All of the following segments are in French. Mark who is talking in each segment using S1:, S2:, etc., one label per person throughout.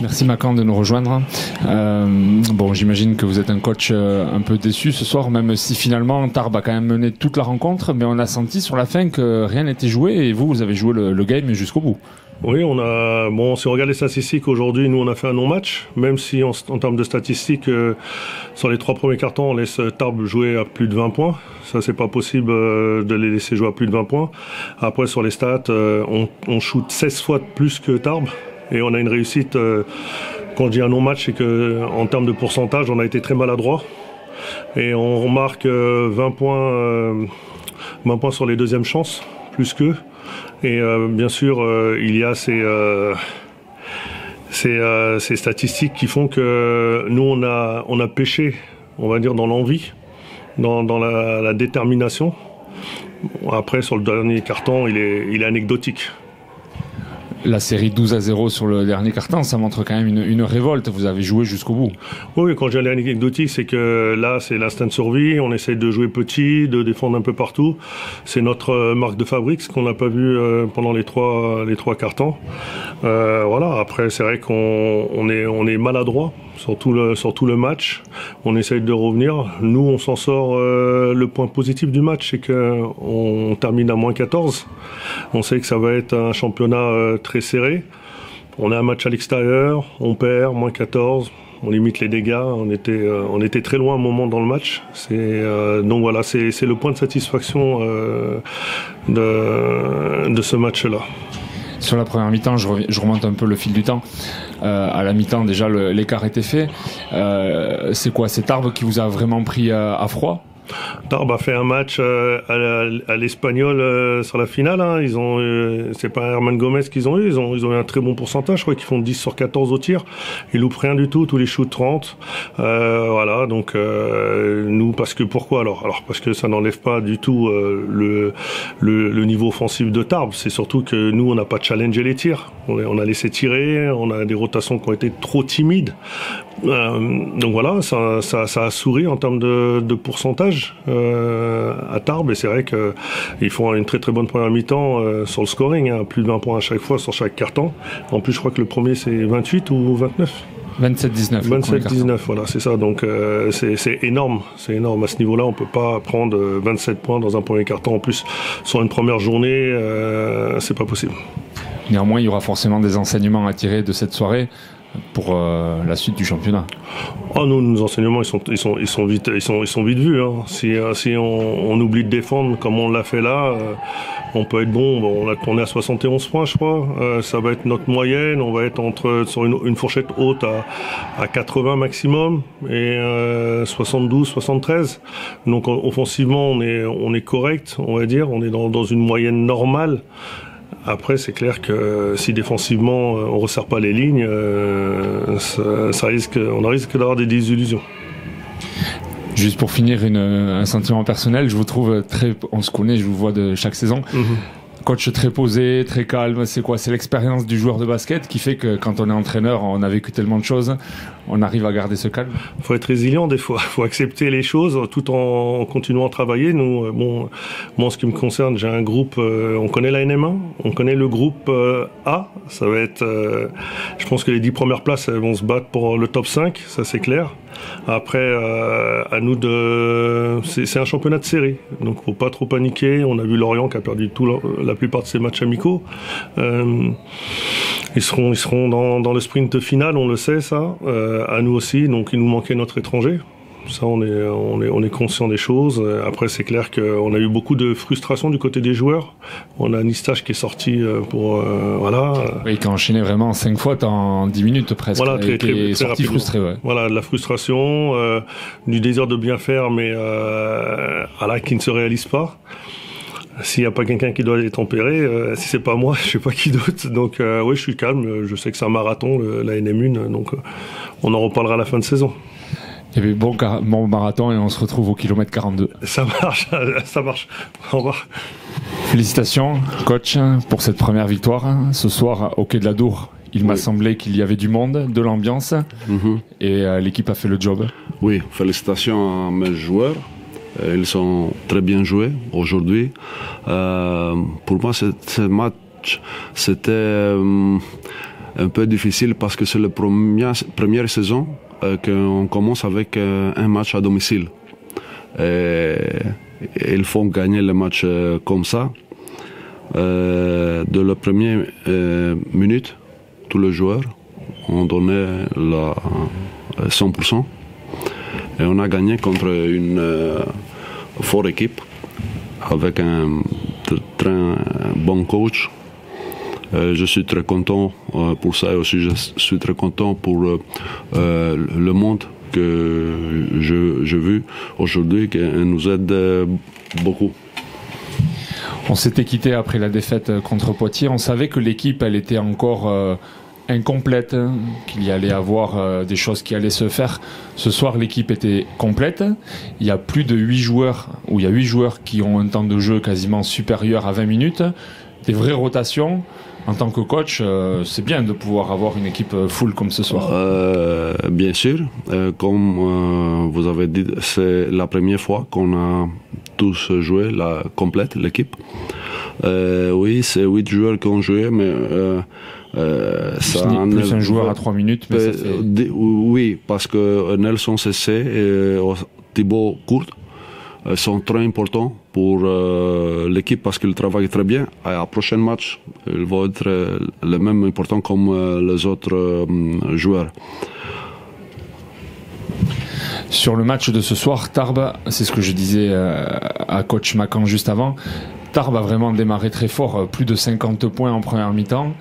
S1: Merci Macan de nous rejoindre. Bon, j'imagine que vous êtes un coach un peu déçu ce soir, même si finalement Tarbes a quand même mené toute la rencontre, mais on a senti sur la fin que rien n'était joué et vous avez joué le game jusqu'au bout.
S2: Oui, si on regarde les statistiques aujourd'hui, nous on a fait un non-match, même si en termes de statistiques, sur les 3 premiers cartons, on laisse Tarbes jouer à plus de 20 points. Ça, c'est pas possible de les laisser jouer à plus de 20 points. Après, sur les stats, on shoot 16 fois de plus que Tarbes et on a une réussite. Quand je dis un non-match, c'est que en termes de pourcentage, on a été très maladroit et on remarque 20 points sur les deuxièmes chances, plus qu'eux. Et bien sûr, il y a ces statistiques qui font que nous, on a pêché, on va dire, dans l'envie, dans la détermination. Après, sur le dernier carton, il est anecdotique.
S1: La série 12-0 sur le dernier carton, ça montre quand même une révolte. Vous avez joué jusqu'au bout.
S2: Oui, quand j'ai anecdotique, c'est que là, c'est l'instinct de survie. On essaye de jouer petit, de défendre un peu partout. C'est notre marque de fabrique, ce qu'on n'a pas vu pendant les trois cartons. Voilà. Après, c'est vrai qu'on est maladroit sur tout le match. On essaye de revenir. Nous, on s'en sort. Le point positif du match, c'est qu'on termine à -14. On sait que ça va être un championnat très serré. On a un match à l'extérieur, on perd, -14. On limite les dégâts. On était très loin à un moment dans le match. Donc voilà, c'est le point de satisfaction de ce match-là.
S1: Sur la première mi-temps, je remonte un peu le fil du temps. À la mi-temps, déjà, l'écart était fait. C'est quoi? C'est Tarbes qui vous a vraiment pris à froid?
S2: Tarbes a fait un match à l'Espagnol sur la finale. Hein. C'est pas Herman Gomez qu'ils ont eu. Ils ont eu un très bon pourcentage. Je crois qu'ils font 10 sur 14 au tir. Ils loupent rien du tout. Tous les shoots 30. Voilà. Donc nous, pourquoi alors parce que ça n'enlève pas du tout le niveau offensif de Tarbes. C'est surtout que nous, on n'a pas challengé les tirs. On a laissé tirer. On a des rotations qui ont été trop timides. Donc voilà, ça a souri en termes de pourcentage à Tarbes, et c'est vrai qu'ils font une très très bonne première mi-temps sur le scoring, hein, plus de 20 points à chaque fois sur chaque carton. En plus, je crois que le premier c'est 28 ou 29.
S1: 27-19.
S2: 27-19, voilà, c'est ça. Donc c'est énorme, À ce niveau-là, on peut pas prendre 27 points dans un premier carton. En plus, sur une première journée, c'est pas possible.
S1: Néanmoins, il y aura forcément des enseignements à tirer de cette soirée pour la suite du championnat.
S2: Nos enseignements ils sont vite vus. Hein. Si on oublie de défendre comme on l'a fait là, on peut être bon. On a tourné à 71 points, je crois. Ça va être notre moyenne. On va être sur une fourchette haute à 80 maximum et 72, 73. Donc offensivement, on est correct, on va dire. On est dans une moyenne normale. Après, c'est clair que si défensivement on resserre pas les lignes, on risque d'avoir des désillusions.
S1: Juste pour finir, un sentiment personnel, je vous trouve on se connaît, je vous vois de chaque saison. Coach très posé, très calme, c'est quoi? C'est l'expérience du joueur de basket qui fait que quand on est entraîneur, on a vécu tellement de choses, on arrive à garder ce calme.
S2: Faut être résilient des fois, faut accepter les choses tout en continuant à travailler. Nous, moi en ce qui me concerne, j'ai un groupe, on connaît la NM1, on connaît le groupe A, ça va être, je pense que les 10 premières places elles vont se battre pour le top 5, ça c'est clair. Après, à nous c'est un championnat de série, donc faut pas trop paniquer. On a vu Lorient qui a perdu la plupart de ses matchs amicaux. Ils seront dans le sprint final, on le sait ça. À nous aussi, donc il nous manquait notre étranger. Ça, on est conscient des choses. Après, c'est clair qu'on a eu beaucoup de frustration du côté des joueurs. On a Nistache qui est sorti pour voilà.
S1: Oui, qui a enchaîné vraiment 5 fois en 10 minutes presque.
S2: Voilà, très
S1: sorti
S2: rapidement.
S1: Frustré, ouais.
S2: Voilà, de la frustration, du désir de bien faire, mais voilà, qui ne se réalise pas. S'il n'y a pas quelqu'un qui doit les tempérer, si c'est pas moi, je sais pas qui d'autre. Donc oui, je suis calme. Je sais que c'est un marathon, la NM1, donc on en reparlera à la fin de saison.
S1: Et puis bon marathon et on se retrouve au kilomètre 42.
S2: Ça marche. Au revoir.
S1: Félicitations, coach, pour cette première victoire. Ce soir, au Quai de la Dour, il m'a semblé qu'il y avait du monde, de l'ambiance, et l'équipe a fait le job.
S3: Oui, félicitations à mes joueurs. Ils ont très bien joué aujourd'hui. Pour moi, ce match, c'était un peu difficile parce que c'est la première saison qu'on commence avec un match à domicile. Il faut gagner le match comme ça. De la première minute, tous les joueurs ont donné 100%. Et on a gagné contre une forte équipe avec un très bon coach. Je suis très content pour ça et aussi je suis très content pour le monde que j'ai vu aujourd'hui qui nous aide beaucoup.
S1: On s'était quitté après la défaite contre Poitiers. On savait que l'équipe, elle était encore incomplète, qu'il y allait avoir des choses qui allaient se faire. Ce soir, l'équipe était complète. Il y a plus de 8 joueurs, ou il y a 8 joueurs qui ont un temps de jeu quasiment supérieur à 20 minutes. Des vraies rotations. En tant que coach, c'est bien de pouvoir avoir une équipe full comme ce soir.
S3: Bien sûr. Comme vous avez dit, c'est la première fois qu'on a tous joué la complète, l'équipe. Oui, c'est 8 joueurs qui ont joué, mais
S1: ça plus un joueur à 3 minutes. Mais ça fait...
S3: Oui, parce que Nelson Cessé et Thibaut Courte sont très importants pour l'équipe parce qu'ils travaillent très bien. À la prochaine match, ils vont être les mêmes importants comme les autres joueurs.
S1: Sur le match de ce soir, Tarbes, c'est ce que je disais à coach Macan juste avant, Tarbes a vraiment démarré très fort, plus de 50 points en première mi-temps.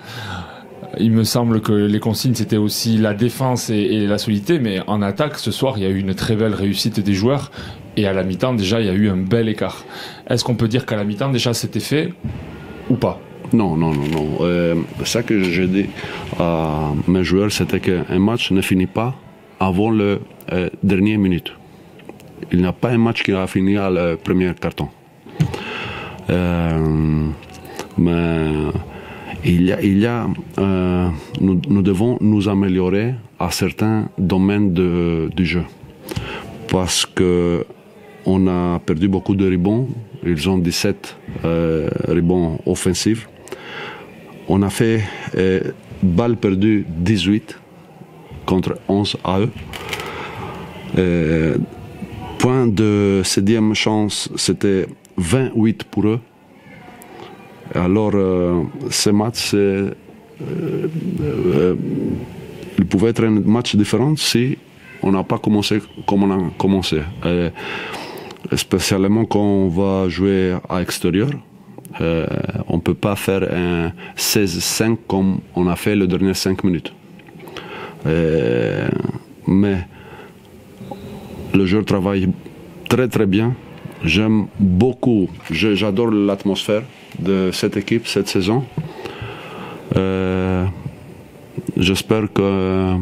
S1: Il me semble que les consignes, c'était aussi la défense et la solidité, mais en attaque, ce soir, il y a eu une très belle réussite des joueurs, et à la mi-temps, déjà, il y a eu un bel écart. Est-ce qu'on peut dire qu'à la mi-temps, déjà, c'était fait, ou pas?
S3: Non. Ça que j'ai dit à mes joueurs, c'était qu'un match ne finit pas avant le dernière minute. Il n'y a pas un match qui a fini à le premier carton. Mais nous devons nous améliorer à certains domaines du jeu. Parce que on a perdu beaucoup de rebonds. Ils ont 17 rebonds offensifs. On a fait balles perdues 18 contre 11 à eux. Point de 7e chance, c'était 28 pour eux. Alors, ce match, il pouvait être un match différent si on n'a pas commencé comme on a commencé. Spécialement quand on va jouer à l'extérieur. On ne peut pas faire un 16-5 comme on a fait les dernières 5 minutes. Mais le jeu travaille très très bien. J'aime beaucoup, j'adore l'atmosphère de cette équipe cette saison. J'espère que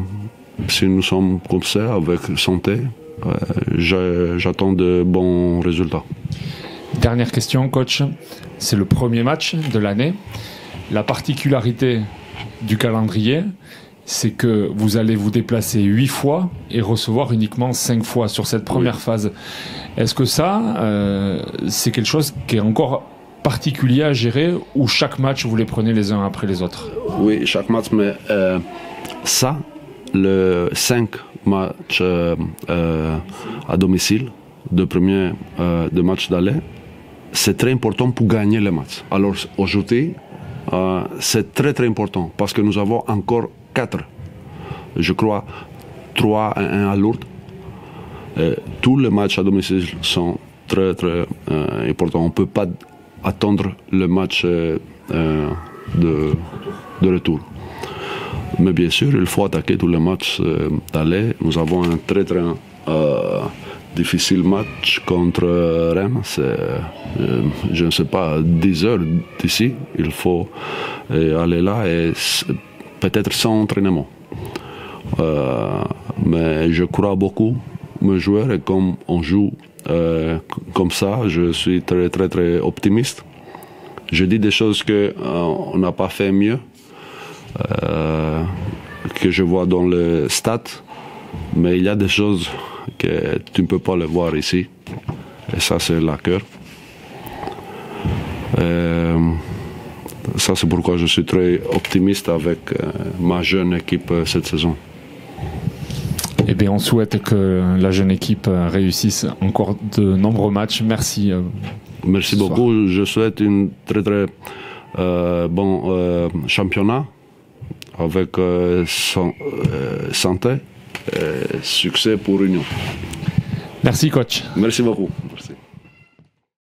S3: si nous sommes comme ça, avec santé, j'attends de bons résultats.
S1: Dernière question, coach. C'est le premier match de l'année. La particularité du calendrier, c'est que vous allez vous déplacer 8 fois et recevoir uniquement 5 fois sur cette première phase. Est-ce que ça, c'est quelque chose qui est encore particulier à gérer ou chaque match vous les prenez les uns après les autres?
S3: Oui, chaque match, mais ça, le 5 matchs à domicile, de premier de match d'aller, c'est très important pour gagner le match. Alors aujourd'hui, c'est très très important parce que nous avons encore 4, je crois 3 et 1 à Lourdes. Tous les matchs à domicile sont très très importants. On ne peut pas attendre le match de retour. Mais bien sûr, il faut attaquer tous les matchs d'aller. Nous avons un très très difficile match contre Rennes. C'est, je ne sais pas, 10 heures d'ici. Il faut aller là et peut-être sans entraînement. Mais je crois beaucoup mes joueurs et comme on joue comme ça, je suis très très très optimiste. Je dis des choses qu'on n'a pas fait mieux, que je vois dans le stade, mais il y a des choses que tu ne peux pas les voir ici. Et ça, c'est la cœur. Ça, c'est pourquoi je suis très optimiste avec ma jeune équipe cette saison.
S1: Eh bien, on souhaite que la jeune équipe réussisse encore de nombreux matchs. Merci.
S3: Merci beaucoup. Je souhaite un très très bon championnat avec santé et succès pour l'Union.
S1: Merci, coach.
S3: Merci beaucoup.